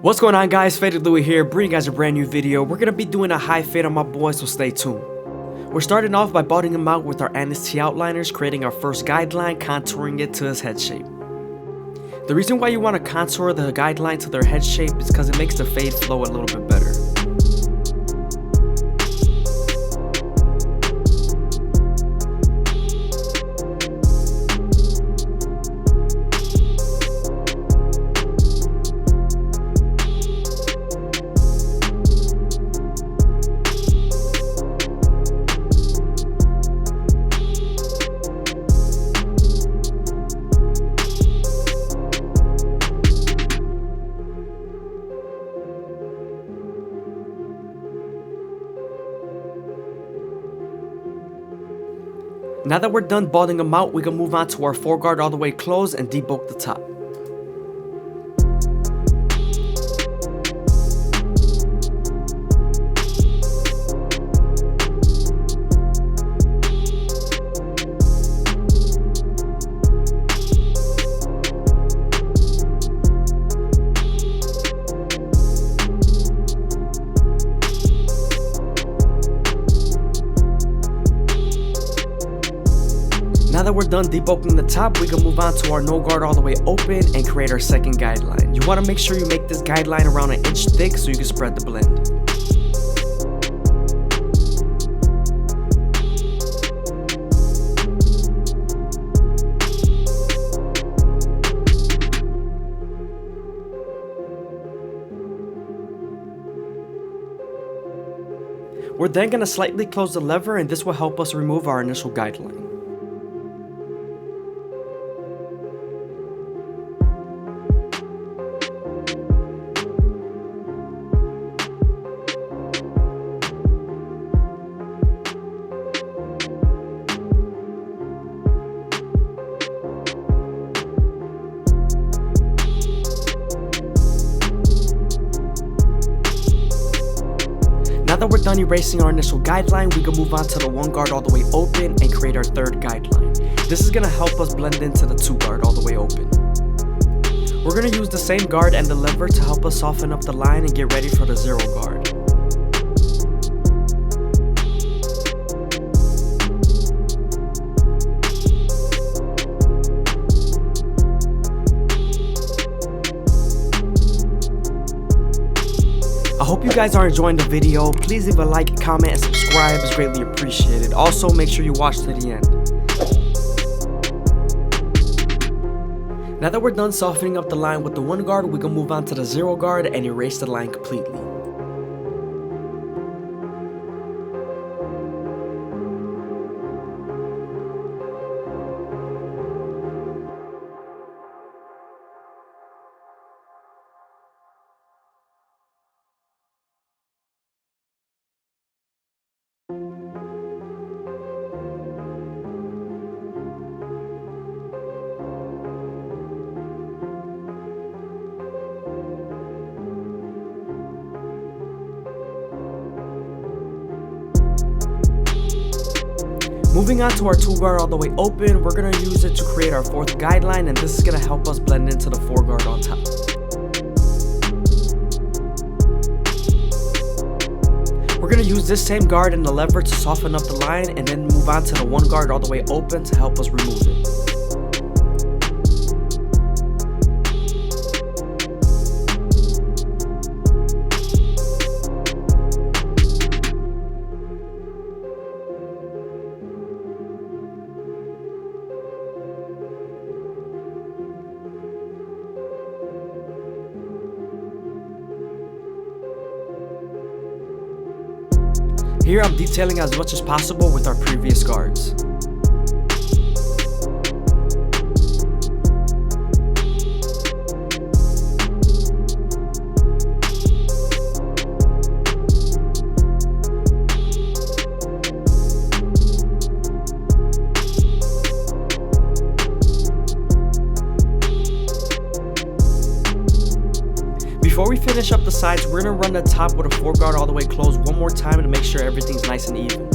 What's going on, guys? FadeitLuie here, bringing you guys a brand new video. We're gonna be doing a high fade on my boy, so stay tuned. We're starting off by botting him out with our NST outliners, creating our first guideline, contouring it to his head shape. The reason why you want to contour the guideline to their head shape is because it makes the fade flow a little bit better. Now that we're done balding them out, we can move on to our foreguard all the way closed and debulk the top. Now that we're done debulking the top, we can move on to our no guard all the way open and create our second guideline. You want to make sure you make this guideline around 1 inch thick so you can spread the blend. We're then going to slightly close the lever, and this will help us remove our initial guideline. Now that we're done erasing our initial guideline, we can move on to the 1 guard all the way open and create our third guideline. This is going to help us blend into the 2 guard all the way open. We're going to use the same guard and the lever to help us soften up the line and get ready for the 0 guard. I hope you guys are enjoying the video. Please leave a like, comment, and subscribe. It's greatly appreciated. Also, make sure you watch to the end. Now that we're done softening up the line with the 1 guard, we can move on to the 0 guard and erase the line completely. Moving on to our 2 guard all the way open, we're going to use it to create our 4th guideline, and this is going to help us blend into the 4 guard on top. We're going to use this same guard and the lever to soften up the line, and then move on to the 1 guard all the way open to help us remove it. Here I'm detailing as much as possible with our previous guards. Before we finish up the sides, we're going to run the top with a 4 guard all the way closed one more time to make sure everything's nice and even.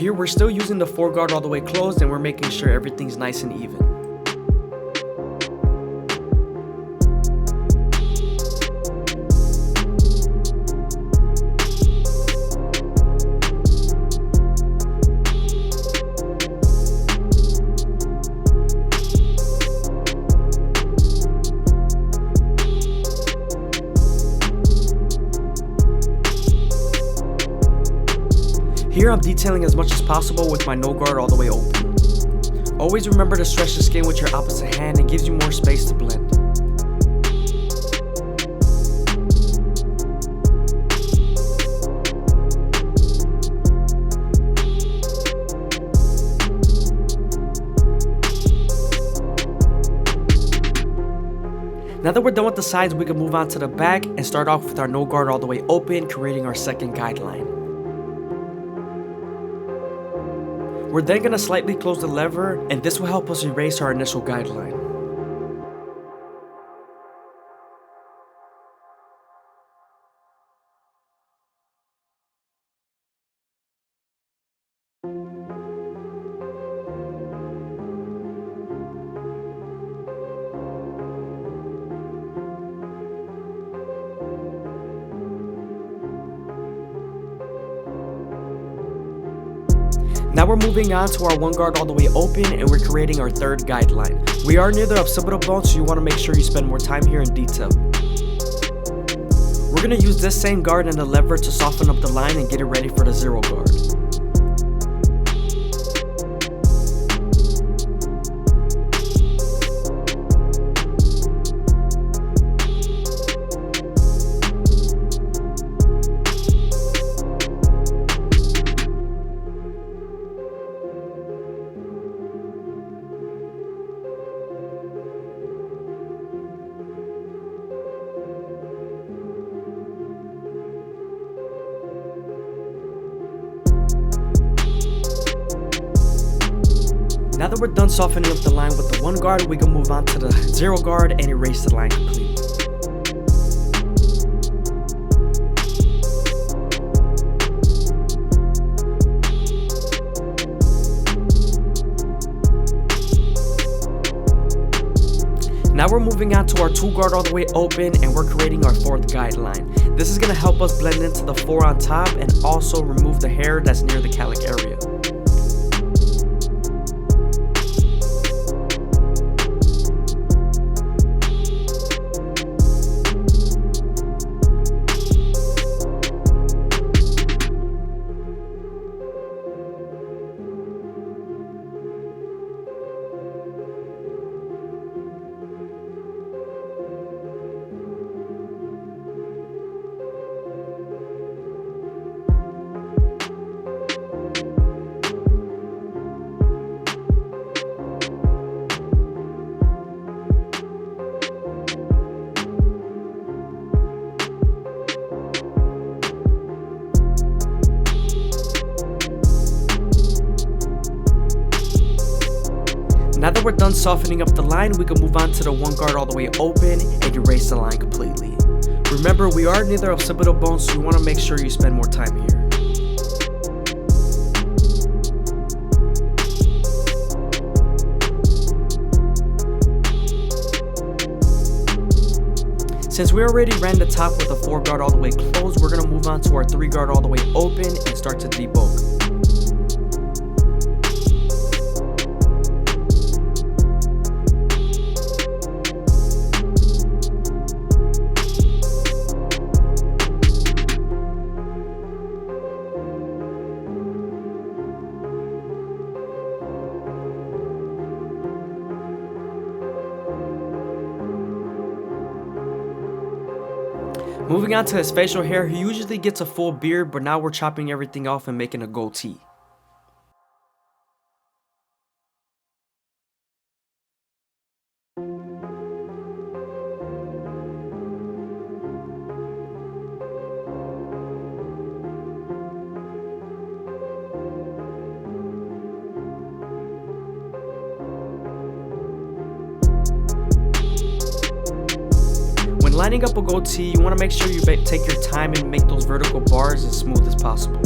Here we're still using the foreguard all the way closed, and we're making sure everything's nice and even. Here I'm detailing as much as possible with my no guard all the way open. Always remember to stretch the skin with your opposite hand, it gives you more space to blend. Now that we're done with the sides, we can move on to the back and start off with our no guard all the way open, creating our second guideline. We're then going to slightly close the lever, and this will help us erase our initial guideline. Now we're moving on to our one guard all the way open, and we're creating our third guideline. We are near the occipital bone, so you want to make sure you spend more time here in detail. We're going to use this same guard and the lever to soften up the line and get it ready for the zero guard. Now that we're done softening up the line with the one guard, we can move on to the zero guard and erase the line completely. Now we're moving on to our two guard all the way open, and we're creating our fourth guideline. This is going to help us blend into the four on top and also remove the hair that's near the calic area. Now that we're done softening up the line, we can move on to the one guard all the way open and erase the line completely. Remember, we are near the occipital bone, so you want to make sure you spend more time here. Since we already ran the top with a four guard all the way closed, we're going to move on to our three guard all the way open and start to debulk. Moving on to his facial hair, he usually gets a full beard, but now we're chopping everything off and making a goatee. Lining up a goatee, you want to make sure you take your time and make those vertical bars as smooth as possible.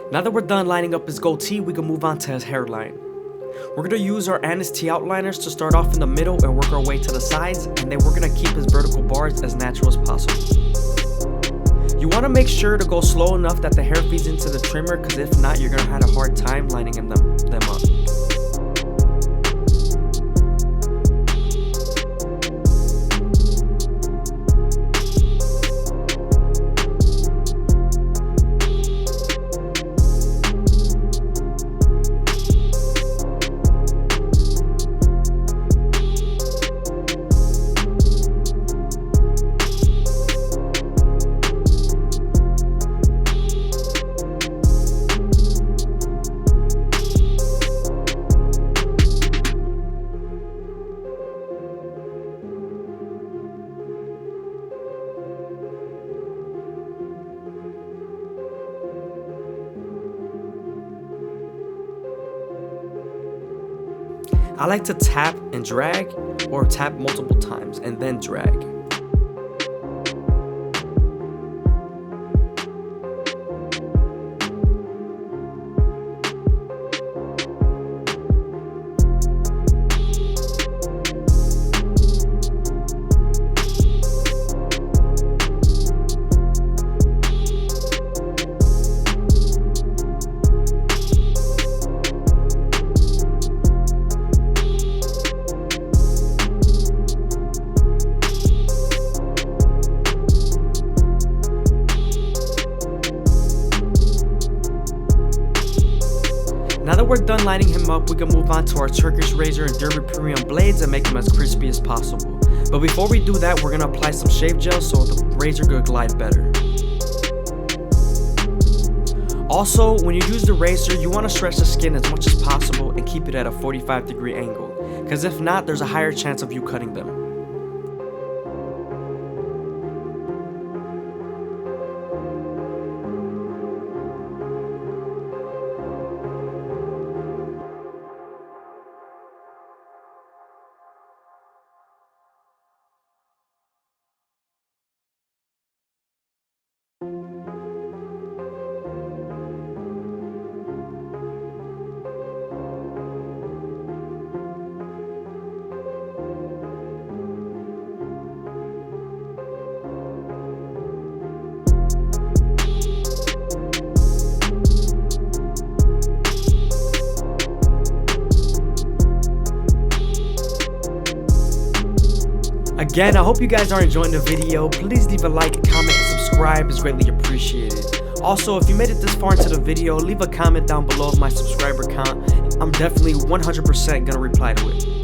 Now that we're done lining up his goatee, we can move on to his hairline. We're going to use our T outliners to start off in the middle and work our way to the sides, and then we're going to keep his vertical bars as natural as possible. You want to make sure to go slow enough that the hair feeds into the trimmer, because if not, you're going to have a hard time lining them up. I like to tap and drag, or tap multiple times and then drag. Now that we're done lining him up, we can move on to our Turkish razor and Derby Premium blades and make him as crispy as possible. But before we do that, we're going to apply some shave gel so the razor could glide better. Also, when you use the razor, you want to stretch the skin as much as possible and keep it at a 45-degree angle, because if not, there's a higher chance of you cutting them. Again, I hope you guys are enjoying the video. Please leave a like, comment, and subscribe. It's greatly appreciated. Also, if you made it this far into the video, leave a comment down below of my subscriber count. I'm definitely 100% gonna reply to it.